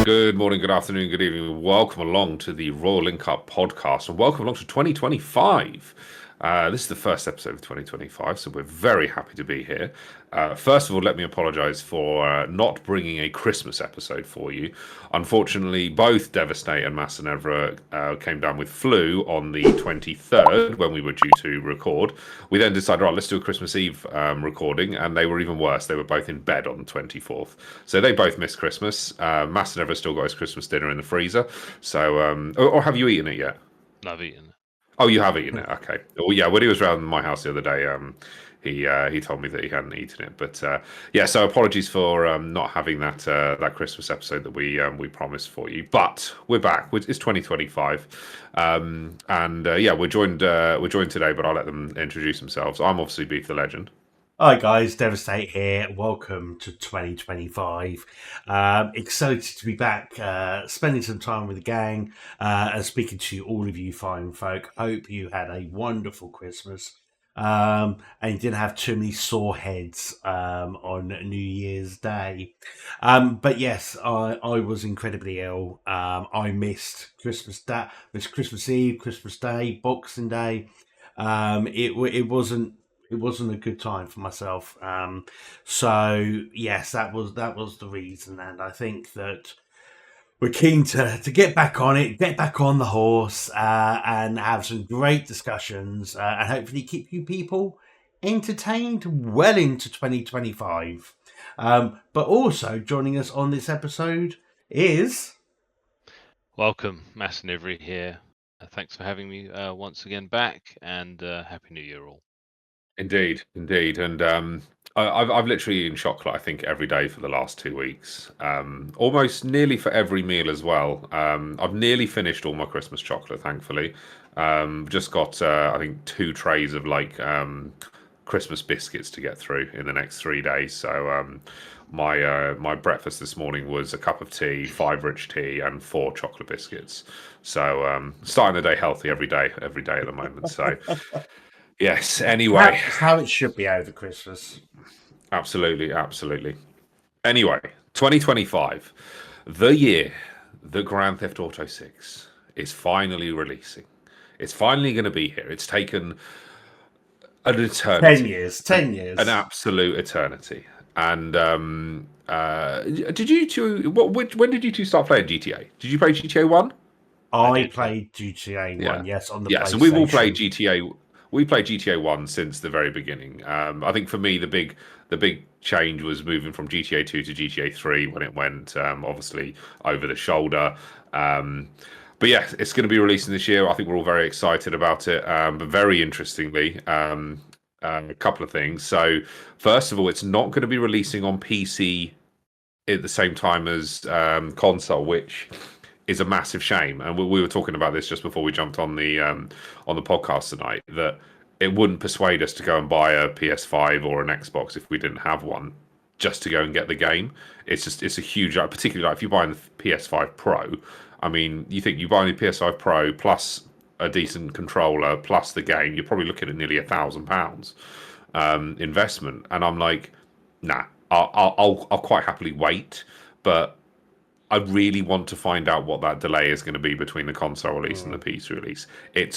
Good morning, good afternoon, good evening. Welcome along to the Royal Link Up podcast and welcome along to 2025. This is the first episode of 2025, so we're very happy to be here. First of all, let me apologise for not bringing a Christmas episode for you. Unfortunately, both Devastate and Massanevra came down with flu on the 23rd when we were due to record. We then decided, right, let's do a Christmas Eve recording, and they were even worse. They were both in bed on the 24th. So they both missed Christmas. Massanevra still got his Christmas dinner in the freezer. So, or have you eaten it yet? I've eaten. Oh, you have eaten it. Okay. Well, yeah. When he was around my house the other day, he told me that he hadn't eaten it. But yeah. So apologies for not having that Christmas episode that we promised for you. But we're back. It's 2025, and yeah, we're joined today. But I'll let them introduce themselves. I'm obviously Beef the Legend. Hi guys, Devastate here. Welcome to 2025. Excited to be back, spending some time with the gang, and speaking to all of you fine folk. Hope you had a wonderful Christmas, and you didn't have too many sore heads on New Year's Day. But yes, I was incredibly ill. I missed Christmas Eve, Christmas Day, Boxing Day. It wasn't a good time for myself. So yes, that was the reason, and I think that we're keen to get back on it, get back on the horse, and have some great discussions, and hopefully keep you people entertained well into 2025. But also joining us on this episode is Welcome, Massanevra here. Thanks for having me once again back, and Happy New Year all. Indeed, indeed, and I've literally eaten chocolate. I think every day for the last 2 weeks, almost nearly for every meal as well. I've nearly finished all my Christmas chocolate, thankfully. Just got I think 2 trays of Christmas biscuits to get through in the next 3 days. So my breakfast this morning was a cup of tea, 5 rich tea, and 4 chocolate biscuits. So starting the day healthy every day at the moment. So. Yes, anyway. That's how it should be over Christmas. Absolutely, absolutely. Anyway, 2025, the year that Grand Theft Auto 6 is finally releasing. It's finally going to be here. It's taken an eternity. 10 years. 10 years. An absolute eternity. And did you two, when did you two start playing GTA? Did you play GTA 1? I played GTA 1, yes, on the PlayStation. So we've all played GTA. We played GTA 1 since the very beginning. I think for me, the big change was moving from GTA 2 to GTA 3 when it went obviously over the shoulder. But yeah, it's going to be releasing this year. I think we're all very excited about it. But very interestingly, a couple of things. So first of all, it's not going to be releasing on PC at the same time as console, which is a massive shame. And we were talking about this just before we jumped on the podcast tonight, that it wouldn't persuade us to go and buy a PS5 or an Xbox if we didn't have one, just to go and get the game. It's a huge, particularly like if you're buying the PS5 Pro. I mean, you think you buy the PS5 Pro plus a decent controller plus the game, you're probably looking at nearly £1,000 investment. And I'm like, nah, I'll quite happily wait, but I really want to find out what that delay is going to be between the console release and the PC release. They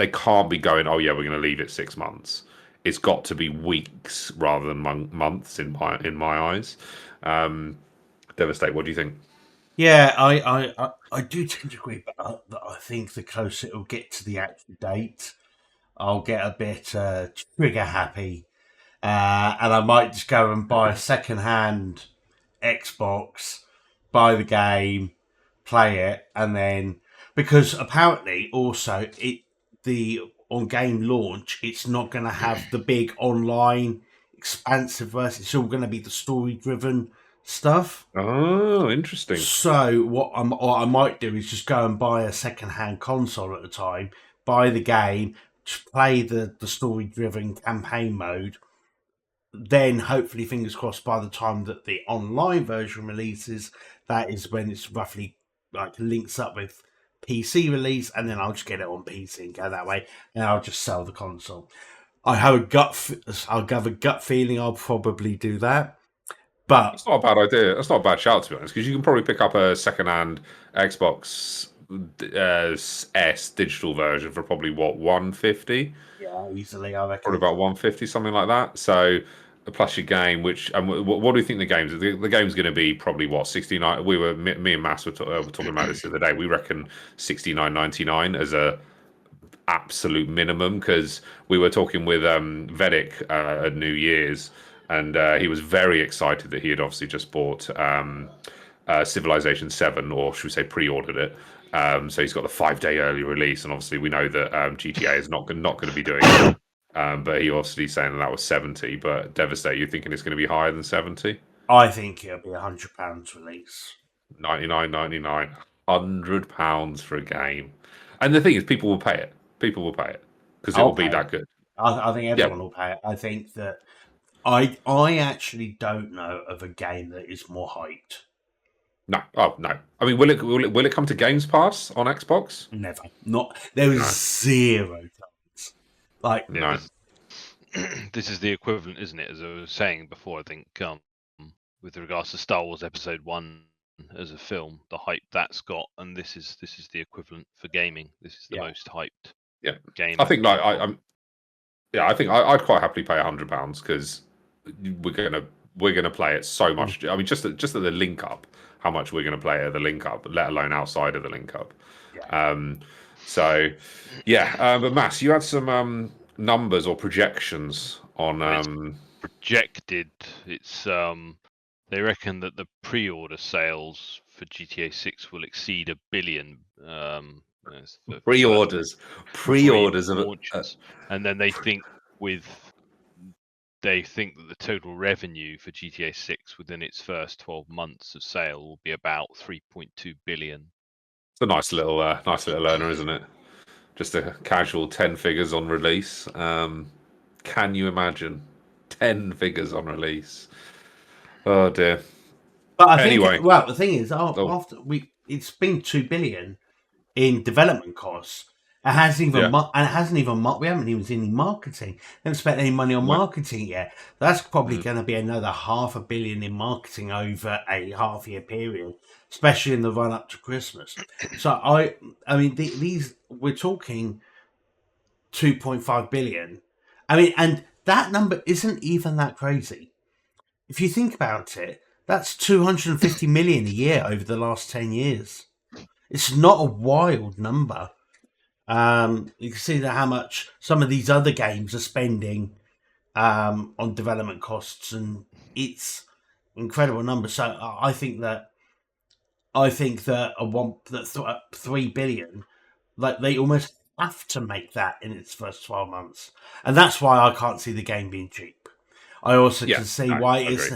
can't be going, oh yeah, we're going to leave it 6 months. It's got to be weeks rather than months in my eyes. Devastate, what do you think? Yeah, I do tend to agree, but I think the closer it'll get to the actual date, I'll get a bit trigger happy, and I might just go and buy a second-hand Xbox, buy the game, play it, and then because apparently also the on game launch it's not going to have the big online expansive version. It's all going to be the story driven stuff. Oh, interesting. So what I might do is just go and buy a second hand console at the time, buy the game, play the story driven campaign mode. Then hopefully, fingers crossed, by the time that the online version releases, that is when it's roughly like links up with PC release, and then I'll just get it on PC and go that way, and I'll just sell the console. I'll have a gut feeling I'll probably do that. But That's not a bad idea. That's not a bad shout, to be honest, because you can probably pick up a second-hand Xbox S digital version for probably what 150. yeah, easily, I reckon. Probably about 150, something like that. So plus your game, which and what do you think the game's? The game's going to be probably what 69. Me and Mass were talking about this the other day. We reckon 69.99 as a absolute minimum, because we were talking with Vedic at New Year's, and he was very excited that he had obviously just bought Civilization 7, or should we say pre-ordered it. So he's got the 5-day early release, and obviously we know that GTA is not going to be doing it. But he obviously saying that was 70, but Devastate, you're thinking it's going to be higher than 70? I think it'll be £100 release. 99.99, £100 for a game. And the thing is, people will pay it. People will pay it because it will be that good. I think Yeah. everyone will pay it. I think that I actually don't know of a game that is more hyped. No, oh no. I mean, will it come to Games Pass on Xbox? Never. Not there is zero chance. Like No. This is the equivalent, isn't it? As I was saying before, I think with regards to Star Wars Episode 1 as a film, the hype that's got, and this is the equivalent for gaming. This is the most hyped game. I think I think I'd quite happily pay £100 because we're gonna play it so much. I mean, just at the link up, how much we're gonna play at the link up, let alone outside of the link up. But Mass, you had some numbers or projections on projected. It's they reckon that the pre-order sales for GTA 6 will exceed 1 billion. Pre-orders of launches, and then they think that the total revenue for GTA 6 within its first 12 months of sale will be about 3.2 billion. It's a nice little earner, isn't it? Just a casual 10 figures on release. Can you imagine 10 figures on release? Oh dear. But I think, the thing is, after it's been 2 billion in development costs. It hasn't even, we haven't even seen any marketing. They haven't spent any money on marketing yet. That's probably going to be another $500 million in marketing over a half-year period, especially in the run-up to Christmas. So I mean, these we're talking 2.5 billion. I mean, and that number isn't even that crazy. If you think about it, that's 250 million a year over the last 10 years. It's not a wild number. You can see that how much some of these other games are spending on development costs, and it's incredible numbers. So I think that 3 billion, like they almost have to make that in its first 12 months, and that's why I can't see the game being cheap. I also can see why it's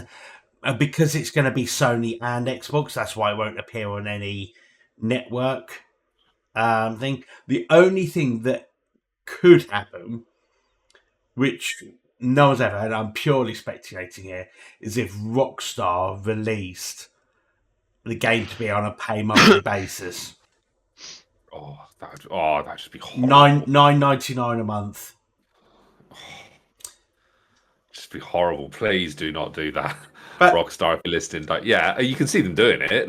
because it's going to be Sony and Xbox. That's why it won't appear on any network thing. The only thing that could happen, which no one's ever, and I'm purely speculating here, is if Rockstar released the game to be on a pay monthly basis. That'd just be horrible. $9.99 a month. Just be horrible. Please do not do that. But, Rockstar, if you're listening, you can see them doing it,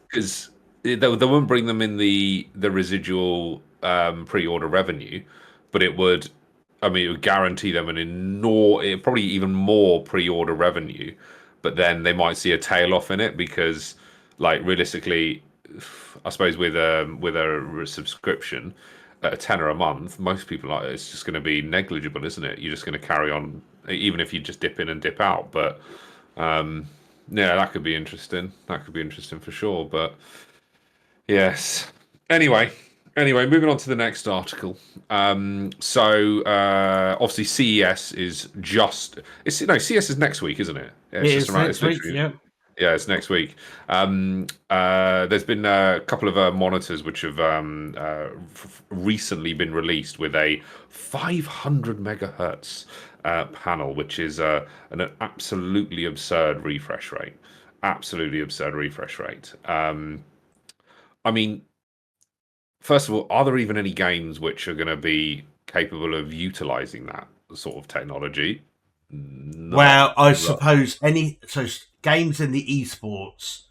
because they wouldn't bring them in the residual pre-order revenue, but it would guarantee them probably even more pre-order revenue, but then they might see a tail off in it because, realistically, I suppose with a subscription at a tenner a month, most people it's just going to be negligible, isn't it? You're just going to carry on, even if you just dip in and dip out. But that could be interesting. That could be interesting for sure. But yes. Anyway, moving on to the next article. Obviously CES is CES is next week, isn't it? Yeah, it's next week. Yeah. Yeah, it's next week. There's been a couple of monitors which have recently been released with a 500 megahertz panel, which is an absolutely absurd refresh rate. Absolutely absurd refresh rate. I mean, first of all, are there even any games which are going to be capable of utilizing that sort of technology? Well, I Right. suppose games in the esports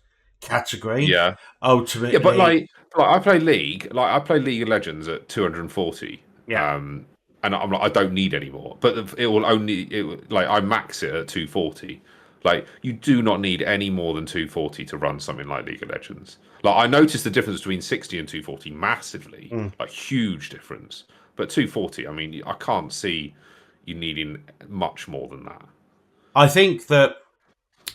category Yeah. Yeah, but ultimately. like I play League, like I play League of Legends at 240. Yeah, And I'm like, I don't need any more. But it will like I max it at 240. Like you do not need any more than 240 to run something like League of Legends. Like I noticed the difference between 60 and 240 massively, Mm. like huge difference. But 240, I mean, I can't see you needing much more than that. I think that.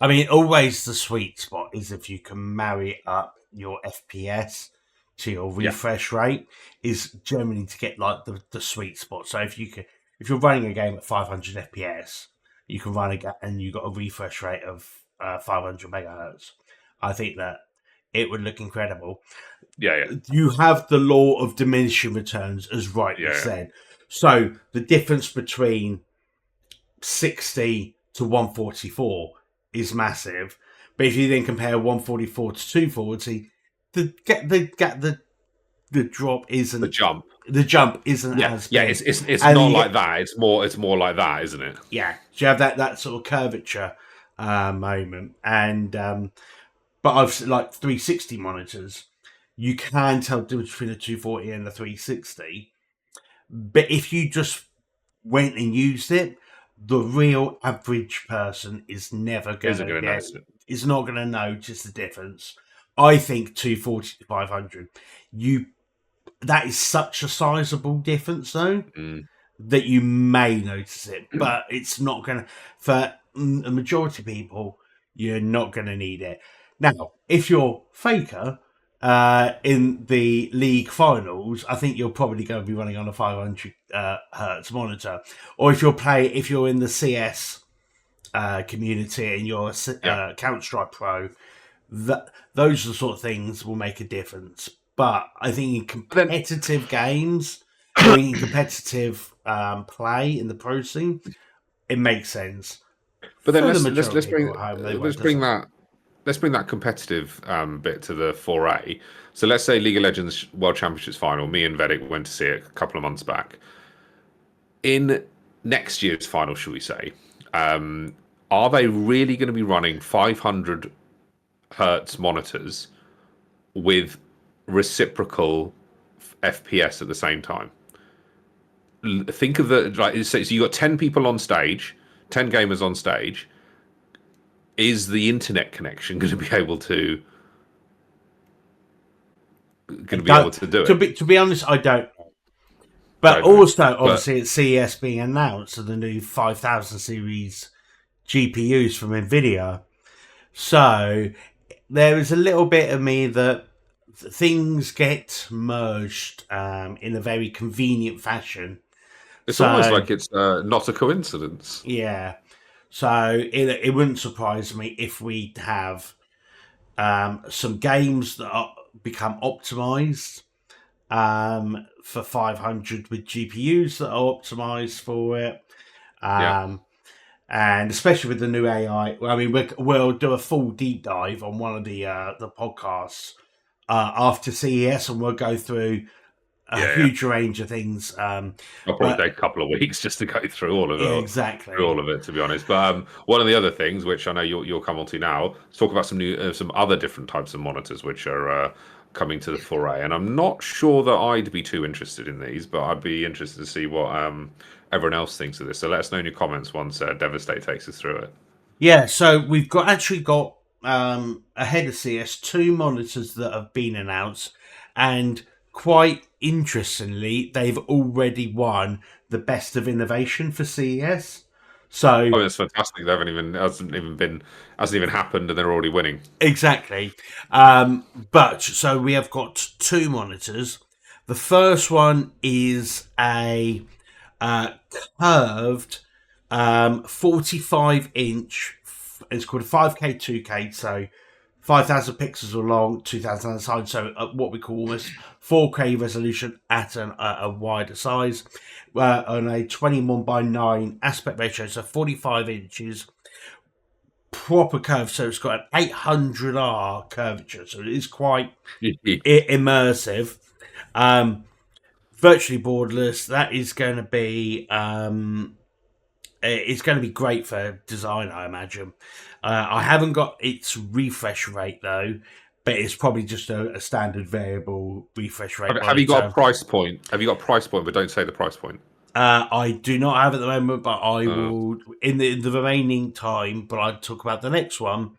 I mean, always the sweet spot is if you can marry up your FPS to your Yeah, refresh rate, is generally to get like the sweet spot. So if you're running a game at 500 FPS, you can and you've got a refresh rate of 500 megahertz. I think that it would look incredible. yeah, You have the law of diminishing returns, as rightly yeah. said. So the difference between 60 to 144 is massive. But if you then compare 144 to 240, the drop The isn't jump. the jump isn't Yeah, as yeah. big. It's And not you like get, that. It's more like that, isn't it? yeah, so you have that sort of curvature moment. And but I've like 360 monitors, you can tell the difference between the 240 and the 360. But if you just went and used it, the real average person is never Isn't gonna going to get notice it. is not gonna notice the difference. I think 240 to 500, you that is such a sizable difference though Mm. that you may notice it, but it's not gonna for a majority of people. You're not gonna need it. Now, if you're Faker in the league finals, I think you're probably going to be running on a 500 hertz monitor. Or if you're in the CS community and you're Yeah. Counter Strike Pro, those are the sort of things will make a difference. But I think in But then, competitive games or in competitive play in the pro scene, it makes sense. but then For the let's majority of bring people at home, they let's won't, bring doesn't. that let's bring that competitive bit to the foray. So let's say League of Legends World Championships final. Me and Vedic went to see it a couple of months back. In next year's final, shall we say? Are they really going to be running 500 hertz monitors with reciprocal FPS at the same time? Think of the like. So you got 10 people on stage, 10 gamers on stage. Is the internet connection going to be able to I do to it? be honest, I don't. But Don't know. also, But obviously, it's CES being announced of the new 5000 series GPUs from Nvidia. So there is a little bit of me that things get merged in a very convenient fashion. it's almost So like it's not a coincidence. yeah, so it wouldn't surprise me if we have some games that become optimized for 500 with GPUs that are optimized for it. Yeah. And especially with the new AI, I mean, we'll do a full deep dive on one of the podcasts after CES, and we'll go through a Yeah, yeah. huge range of things. I'll probably But take a couple of weeks just to go through all of yeah, it, exactly. to be honest. But one of the other things, which I know you'll come on to now, is talk about some other different types of monitors which are coming to the foray. And I'm not sure that I'd be too interested in these, but I'd be interested to see what everyone else thinks of this. So let us know in your comments once Devastate takes us through it. Yeah, so we've actually got ahead of CS two monitors that have been announced, and quite interestingly, they've already won the best of innovation for CES. So Oh, it's fantastic! They hasn't even happened, and they're already winning. exactly, but so we have got two monitors. The first one is a uh, curved 45-inch. It's called a 5K 2K, so 5,000 pixels long, 2,000 on the side, so what we call almost 4K resolution at a wider size, on a 21:9 aspect ratio, so 45 inches, proper curve, so it's got an 800R curvature, so it is quite immersive. Virtually borderless. That is going to be it's going to be great for design, I imagine. I haven't got its refresh rate though, but it's probably just a standard variable refresh rate Have you got a monitor. price point? Have you got a price point? But don't say the price point. I do not have at the moment, but I Oh. will in the remaining time. But I'll talk about the next one.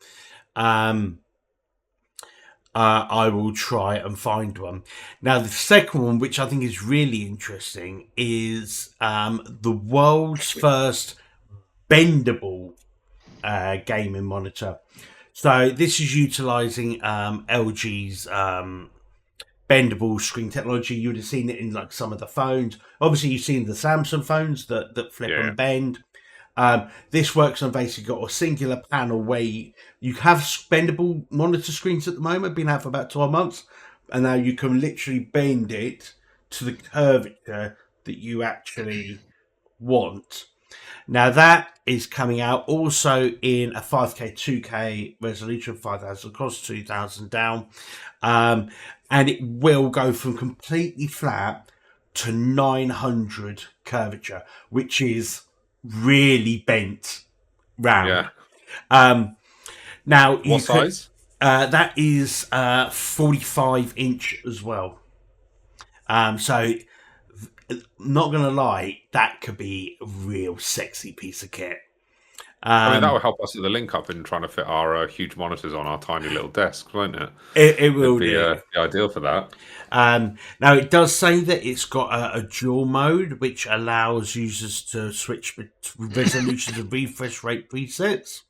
I will try and find one. Now, the second one, which I think is really interesting, is the world's first bendable gaming monitor. So this is utilizing LG's bendable screen technology. You would have seen it in like some of the phones. Obviously, you've seen the Samsung phones that flip Yeah. and bend. This works on basically got a singular panel where you have bendable monitor screens at the moment, been out for about 12 months, and now you can literally bend it to the curvature that you actually want. Now that is coming out also in a 5K, 2K resolution, 5,000 across, 2,000 down, and it will go from completely flat to 900 curvature, which is really bent round. Now you What size? that is 45-inch as well. So not gonna lie, that could be a real sexy piece of kit. I mean, that would help us with the link up in trying to fit our huge monitors on our tiny little desks, won't it? It will It'd be do. ideal for that. Now it does say that it's got a dual mode, which allows users to switch between resolutions and refresh rate presets.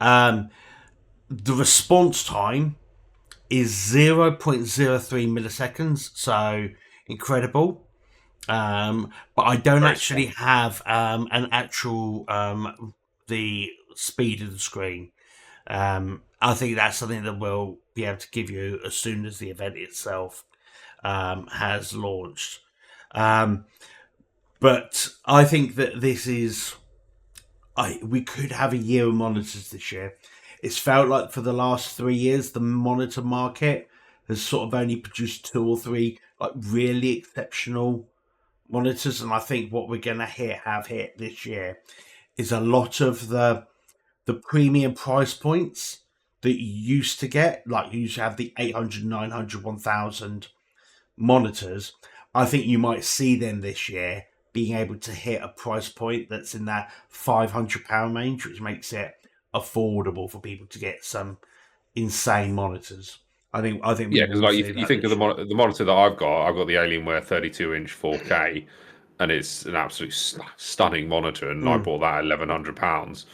The response time is 0.03 milliseconds, so incredible. But I don't Very actually have an actual the speed of the screen. I think that's something that we'll be able to give you as soon as the event itself has launched. But I think that this is. We could have a year of monitors this year. It's felt like for the last 3 years, the monitor market has sort of only produced 2 or 3 like really exceptional monitors, and I think what we're going to have hit this year is a lot of the premium price points that you used to get, like you used to have the 800, 900, 1000 monitors. I think you might see them this year being able to hit a price point that's in that £500 range, which makes it affordable for people to get some insane monitors. I think we Yeah, because will like see you that think of this year. the monitor that I've got the Alienware 32-inch 4K, and it's an absolute stunning monitor, and I bought that at £1,100.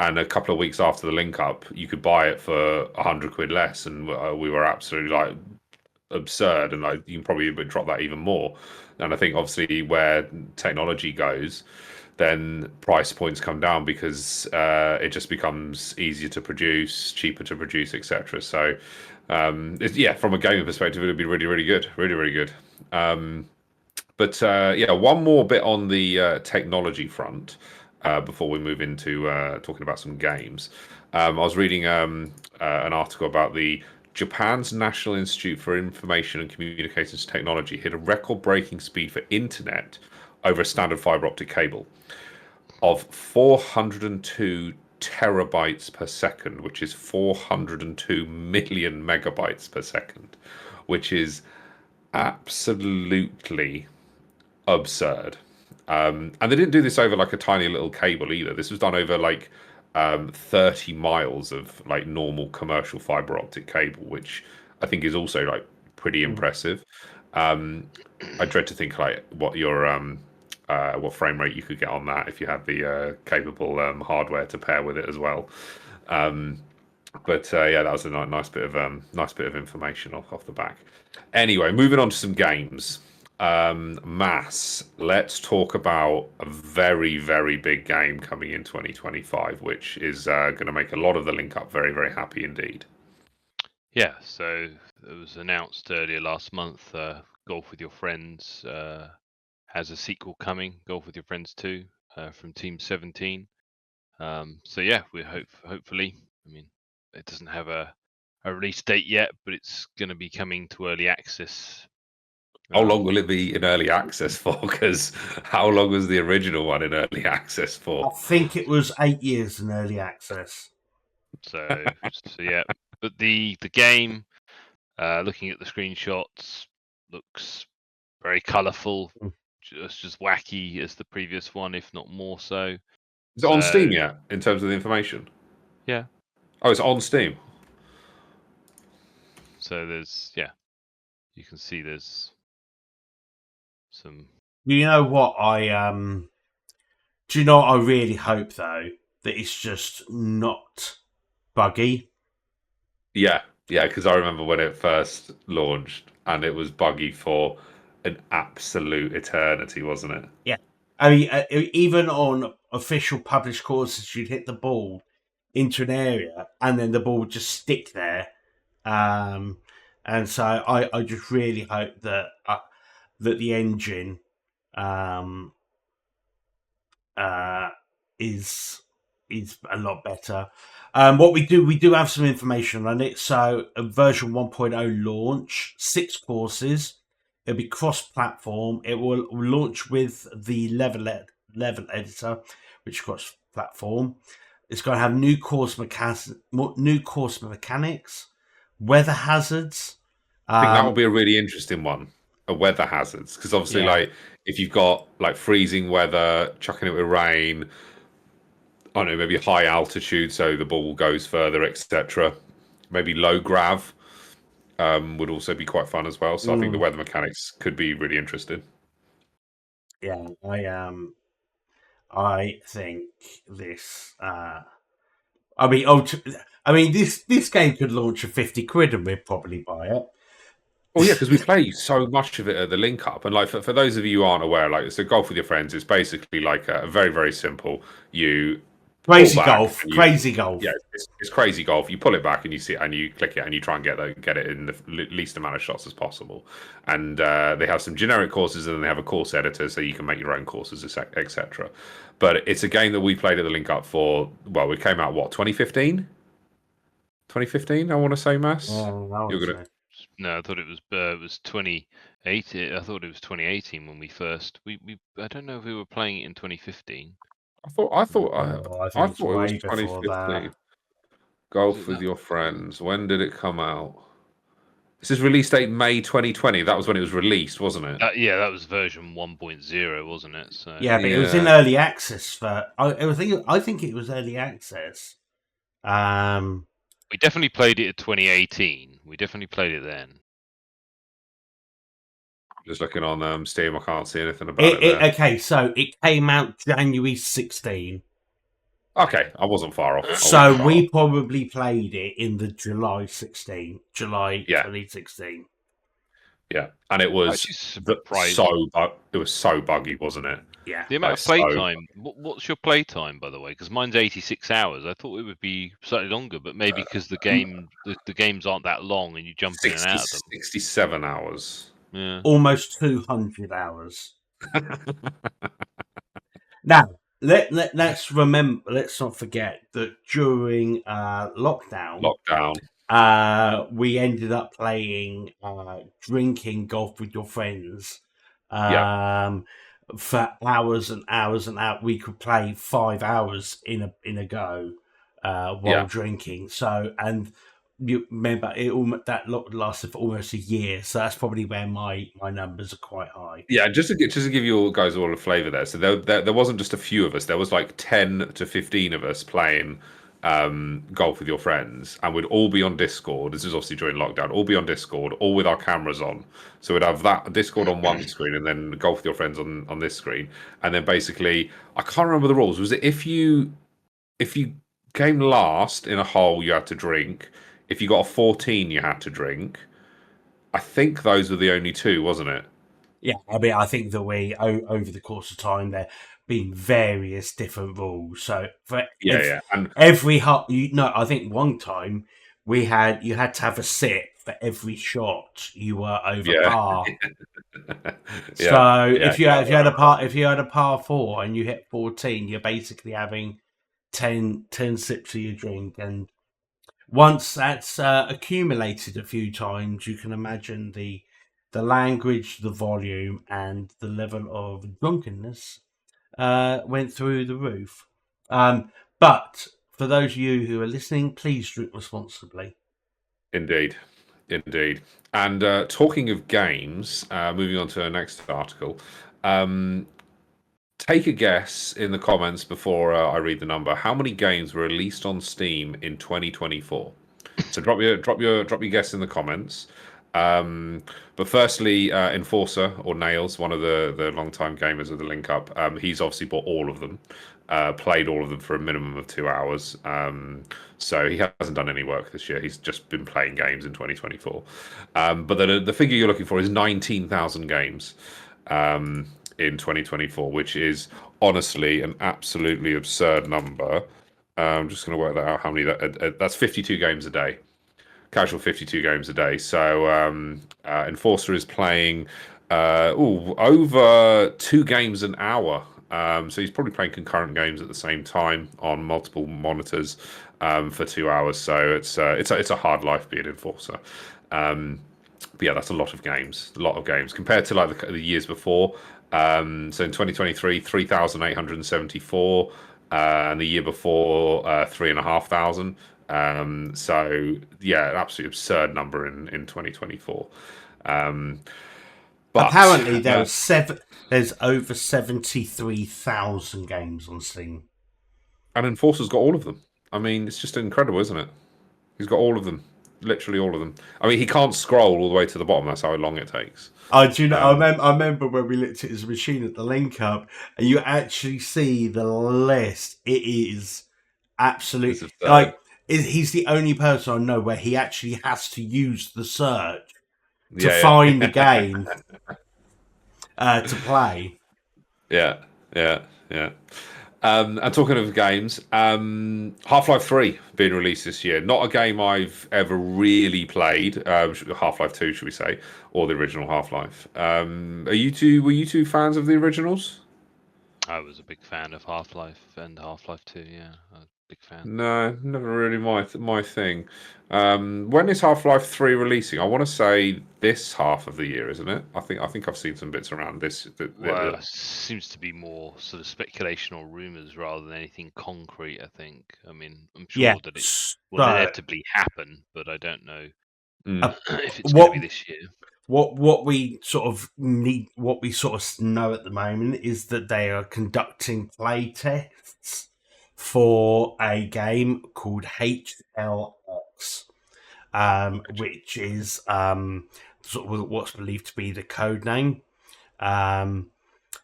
And a couple of weeks after the link up, you could buy it for £100 less, and we were absolutely like absurd, and like you can probably drop that even more. And I think obviously where technology goes, then price points come down because it just becomes easier to produce, cheaper to produce, etc. So yeah, from a gaming perspective, it would be really, really good, really, really good. But yeah, one more bit on the technology front before we move into talking about some games. I was reading an article about the Japan's National Institute for Information and Communications Technology hit a record-breaking speed for internet over a standard fiber optic cable of 402 terabytes per second, which is 402 million megabytes per second, which is absolutely absurd. And they didn't do this over like a tiny little cable either. This was done over like 30 miles of like normal commercial fiber optic cable, which I think is also like pretty impressive. I dread to think like what frame rate you could get on that if you had the capable hardware to pair with it as well. But yeah, that was a nice bit of information off the back. Anyway, moving on to some games. Mass. Let's talk about a very, very big game coming in 2025, which is going to make a lot of the link up very, very happy indeed. Yeah, so it was announced earlier last month. Golf with Your Friends has a sequel coming. Golf with Your Friends 2 from Team 17. So yeah, we hopefully. I mean, it doesn't have a release date yet, but it's going to be coming to early access How long will it be in early access for? Because how long was the original one in early access I for? think it was 8 years in early access. So yeah, but the game, looking at the screenshots, looks very colourful, Mm. just wacky as the previous one, if not more so. Is it on Steam yet, in terms of the information? Yeah. Oh, it's on Steam. So you can see there's some. You know what do you know what I really hope though? That it's just not buggy. Yeah, because I remember when it first launched and it was buggy for an absolute eternity, wasn't it? Yeah. I mean, even on official published courses, you'd hit the ball into an area and then the ball would just stick there. And so I just really hope that that the engine um, uh, is a lot better. What we do have some information on it. So a version 1.0 launch, 6 courses. It'll be cross-platform. It will launch with the level editor, which is cross-platform. It's going to have new course mechanics, weather hazards. I think that will be a really interesting one. A weather hazards, because obviously, Yeah. like if you've got like freezing weather, chucking it with rain, I don't know, maybe high altitude, so the ball goes further, etc. Maybe low grav would also be quite fun as well. So I think the weather mechanics could be really interesting. Yeah, I think this. This game could launch at 50 quid and we'd probably buy it. Oh yeah, because we play so much of it at the link up, and like for those of you who aren't aware, like so golf with your friends is basically like a very very simple. You pull back and Crazy golf. yeah, it's crazy golf. You pull it back and you see and you click it and you try and get it in the least amount of shots as possible. And they have some generic courses and then they have a course editor so you can make your own courses, etc. But it's a game that we played at the link up for. Well, it came out what 2015. 2015, I want to say, Mass. You're gonna. No, I thought it was 2018. I thought it was 2018 when we first. I don't know if we were playing it in 2015. I thought I I think thought it was way before 2015. that. Golf with your friends. When did it come out? This is release date May 2020. That was when it was released, wasn't it? Yeah, that was version 1.0, wasn't it? So Yeah, but it was in early access for. I think it was early access. We definitely played it in 2018. We definitely played it then. Just looking on Steam, I can't see anything about it. Okay, so it came out January 16. Okay, I wasn't far off. So we probably played it in the July 2016. Yeah, and it was so buggy, wasn't it? Yeah. The amount of playtime. What's your playtime, by the way? Because mine's 86 hours. I thought it would be slightly longer, but maybe because the games aren't that long and you jump in and out of them. 67 hours. Yeah. Almost 200 hours. Now, let's remember. Let's not forget that during lockdown, we ended up playing drinking golf with your friends for hours and hours and hours. We could play 5 hours in a go while drinking. So, and you remember that lasted for almost a year. So that's probably where my numbers are quite high. Yeah, just to give you guys all a flavour there. So there wasn't just a few of us. There was like 10 to 15 of us playing golf with your friends, and we'd all be on Discord. This is obviously during lockdown. All be on Discord, all with our cameras on. So we'd have that Discord on one screen, and then golf with your friends on this screen. And then basically, I can't remember the rules. Was it if you came last in a hole, you had to drink. If you got a 14, you had to drink. I think those were the only two, wasn't it? Yeah, I mean, I think that we over the course of time there been various different rules. So for and every hole, I think one time you had to have a sip for every shot you were over par. So if you had a par 4 and you hit 14, you're basically having 10 sips of your drink, and once that's accumulated a few times, you can imagine the the language, the volume, and the level of drunkenness went through the roof. But for those of you who are listening, please drink responsibly. Indeed, indeed. And talking of games, moving on to our next article. Take a guess in the comments before I read the number. How many games were released on Steam in 2024? So drop your guess in the comments. But firstly, Enforcer or Nails, one of the longtime gamers of the Link Up, he's obviously bought all of them, played all of them for a minimum of 2 hours. So he hasn't done any work this year. He's just been playing games in 2024. But the figure you're looking for is 19,000 games in 2024, which is honestly an absolutely absurd number. I'm just going to work that out. How many that's 52 games a day. Casual 52 games a day. So Enforcer is playing over 2 games an hour. So he's probably playing concurrent games at the same time on multiple monitors for 2 hours. So it's a hard life being Enforcer. But yeah, that's a lot of games. A lot of games compared to like the years before. So in 2023, 3,874, and the year before, 3,500. So yeah, an absolutely absurd number in 2024. But apparently there's over 73,000 games on Steam. And Enforcer's got all of them. I mean, it's just incredible, isn't it? He's got all of them. Literally all of them. I mean, he can't scroll all the way to the bottom. That's how long it takes. Do you know? I remember when we looked at his machine at the Link Up, and you actually see the list. It is absolutely like he's the only person I know where he actually has to use the search to find the game to play. Yeah. And talking of games, Half-Life 3 being released this year. Not a game I've ever really played. Half-Life 2, should we say, or the original Half-Life. Were you two fans of the originals? I was a big fan of Half-Life and Half-Life 2. Yeah, a big fan. No, never really my thing. When is Half-Life 3 releasing? I want to say this half of the year, isn't it? I think I've seen some bits around this. Well, it seems to be more sort of speculation or rumours rather than anything concrete. I think. I mean, I'm sure that it will inevitably happen, but I don't know if it's going to be this year. What we sort of know at the moment is that they are conducting play tests for a game called HLX, which is sort of what's believed to be the code name.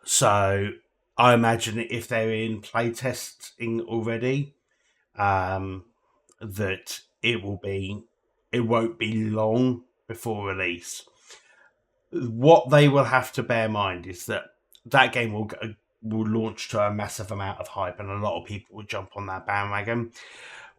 So I imagine if they're in play testing already, that it won't be long before release. What they will have to bear in mind is that game will launch to a massive amount of hype, and a lot of people will jump on that bandwagon.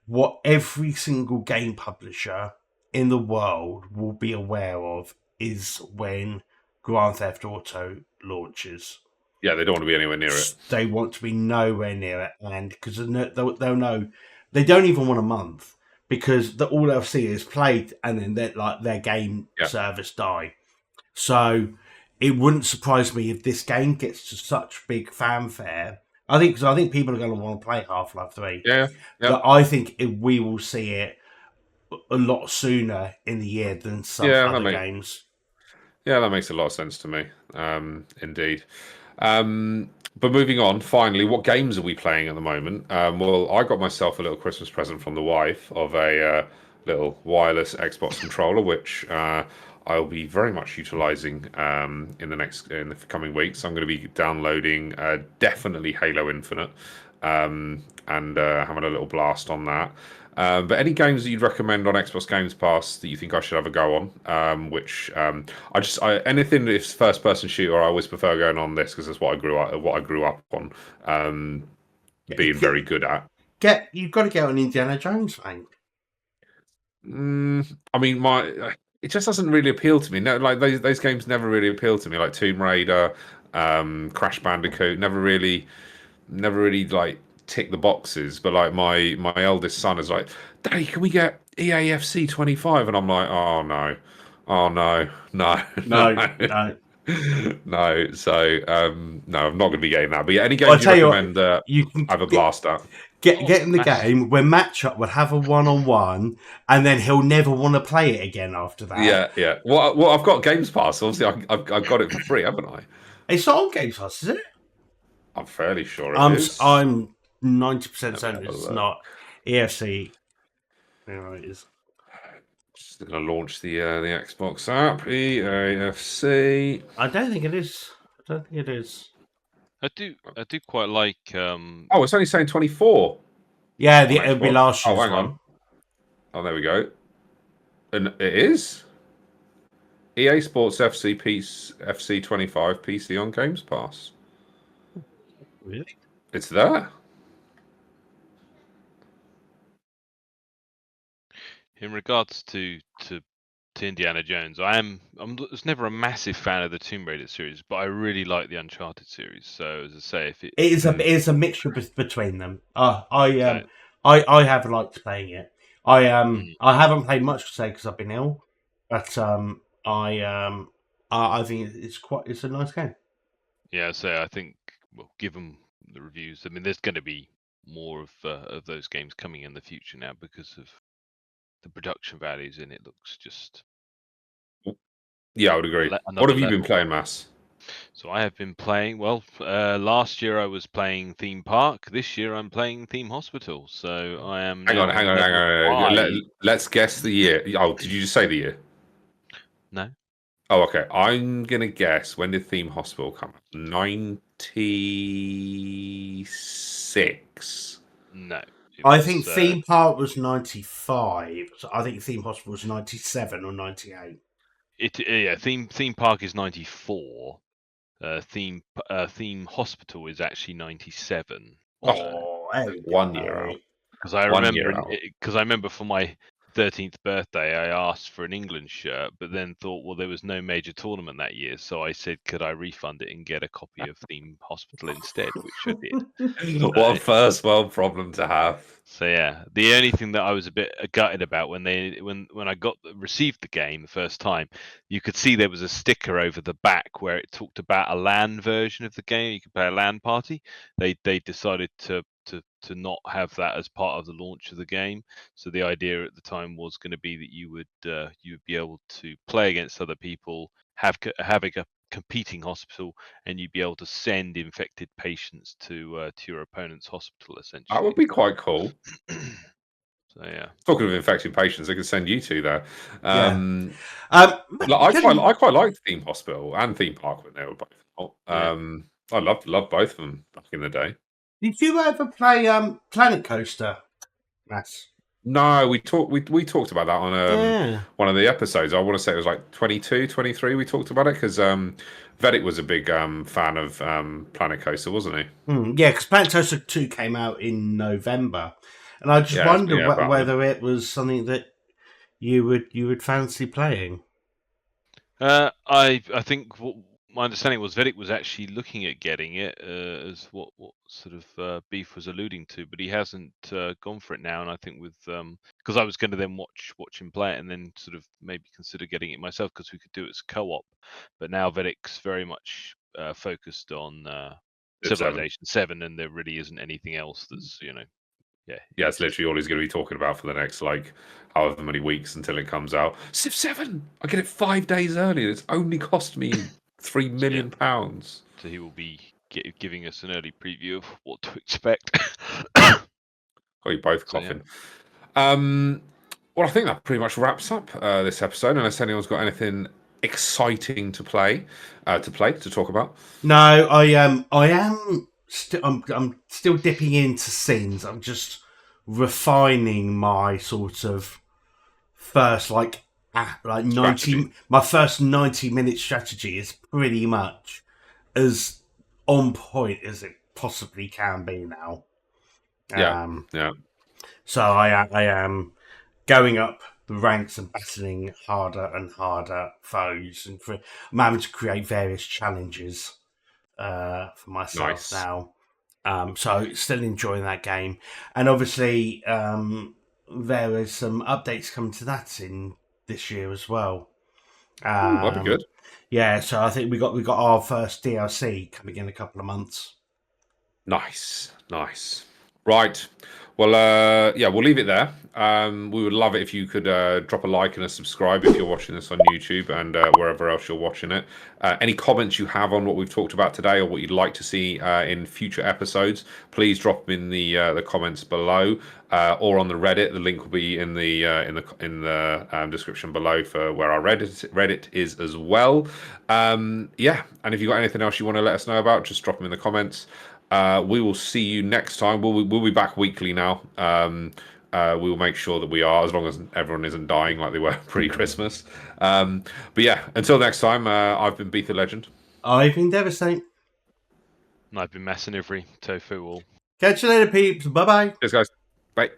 What every single game publisher in the world will be aware of is when Grand Theft Auto launches. Yeah, they don't want to be anywhere near it. They want to be nowhere near it, and because they'll know they don't even want a month, because all they'll see is played, and then their game service die. So it wouldn't surprise me if this game gets to such big fanfare. I think people are going to want to play Half-Life 3. Yeah. But I think we will see it a lot sooner in the year than some other games. Yeah, that makes a lot of sense to me. Indeed. But moving on, finally, what games are we playing at the moment? Well, I got myself a little Christmas present from the wife of a little wireless Xbox controller, which I'll be very much utilizing in the coming weeks. I'm going to be downloading definitely Halo Infinite and having a little blast on that. But any games that you'd recommend on Xbox Games Pass that you think I should have a go on? Anything that's first person shooter, I always prefer going on this because that's what I grew up on, being very good at. You've got to get on Indiana Jones, mate. I mean, it just doesn't really appeal to me. No, like those games never really appeal to me. Like Tomb Raider, Crash Bandicoot, never really like tick the boxes. But like my eldest son is like, Daddy, can we get EAFC 25? And I'm like, oh no, Oh no, no, No, no, no. no. So no, I'm not going to be getting that. But yeah, any Well, I games you tell you what, recommend? you can Have a blast at. get in the Mass. game where matchup would have a 1-on-1, and then he'll never want to play it again after that. Yeah, yeah. Well, I've got Games Pass. Obviously, I've got it for free, haven't I? It's not on Game Pass, is it? I'm fairly sure it is. I'm 90% Let me certain have a it's look. not. EFC. No, it is. Just going to launch the Xbox app. EAFC. I don't think it is. I don't think it is. I do quite like Oh, it's only saying 24 Yeah, on it'll be Xbox. last Oh, year's hang on. one. Oh, there we go. And it is EA Sports FC FC 25 PC on Games Pass. Really? It's there. in regards to Indiana Jones. I was never a massive fan of the Tomb Raider series, but I really like the Uncharted series. So as I say, if it It is a mixture between them. that I have liked playing it. I haven't played much today because I've been ill, but I think it's a nice game. yeah, so I think well, given the reviews, I mean, there's going to be more of those games coming in the future now because of the production values in it. Looks just Yeah, I would agree. What another have you been level. playing, Mass? So I have been playing. Well, last year I was playing Theme Park. This year I'm playing Theme Hospital. So I am Hang on, now hang on, hang level on. 5. Let's guess the year. Oh, did you just say the year? No, Oh, okay. I'm gonna guess. When did Theme Hospital come out? 96. no. It I think was Theme Park was 95. So I think Theme Hospital was 97 or 98. yeah. Theme Park is 94. Theme Hospital is actually 97. So Oh, there we 1 year go. out. because I 1 year remember out. because I remember for my 13th birthday I asked for an England shirt, but then thought, well, there was no major tournament that year, so I said, could I refund it and get a copy of Theme Hospital instead, which I did. What a first world problem to have. So yeah, the only thing that I was a bit gutted about when I received the game the first time, you could see there was a sticker over the back where it talked about a LAN version of the game. You could play a LAN party. They decided to not have that as part of the launch of the game. So the idea at the time was going to be that you would be able to play against other people, having a competing hospital, and you'd be able to send infected patients to your opponent's hospital That would essentially. be quite cool. So yeah, Talking of infected patients, they could send you two there. Yeah. Look, I quite liked Theme Hospital and Theme Park when they were both out. yeah. I loved both of them back in the day. Did you ever play Planet Coaster, Mass? No, we talked about that on Yeah. one of the episodes. I want to say it was like 22, 23. We talked about it because Vedic was a big fan of Planet Coaster, wasn't he? Yeah, because Planet Coaster 2 came out in November, and I just Yeah, wonder yeah, about then. whether it was something that you would fancy playing. I think my understanding was Vedic was actually looking at getting it as what sort of Beef was alluding to, but he hasn't gone for it now. And I think with because I was going to then watch him play it and then sort of maybe consider getting it myself because we could do it as co-op. But now Vedic's very much focused on It's, Civilization 7, and there really isn't anything else that's yeah. Yeah, it's literally all he's going to be talking about for the next like however many weeks until it comes out. Civ 7, I get it 5 days early. It's only cost me £3 million. So he will be giving us an early preview of what to expect. Oh, you both So, yeah. coughing. Well, I think that pretty much wraps up this episode. Unless anyone's got anything exciting to talk about. No, I am still. I'm still dipping into scenes. I'm just refining my sort of first like 90. Strategy. My first 90-minute strategy is pretty much as on point as it possibly can be now. Yeah, yeah. So I am going up the ranks and battling harder and harder foes, and I'm having to create various challenges for myself Nice. now. So still enjoying that game, and obviously there is some updates coming to that in this year as well. Ooh, that'd be good. Yeah, so I think we got our first DLC coming in a couple of months. Nice. Right. Well, yeah, we'll leave it there. We would love it if you could drop a like and a subscribe if you're watching this on YouTube and wherever else you're watching it. Any comments you have on what we've talked about today or what you'd like to see in future episodes, please drop them in the comments below or on the Reddit. The link will be in the description below for where our Reddit is as well. Yeah, and if you've got anything else you want to let us know about, just drop them in the comments. We will see you next time. We'll be back weekly now. We will make sure that we are, as long as everyone isn't dying like they were pre-Christmas. But yeah, until next time, I've been Beat the Legend. I've been Devastate. And I've been messing every tofu all. Catch you later, peeps. Bye bye. Cheers, guys. Bye.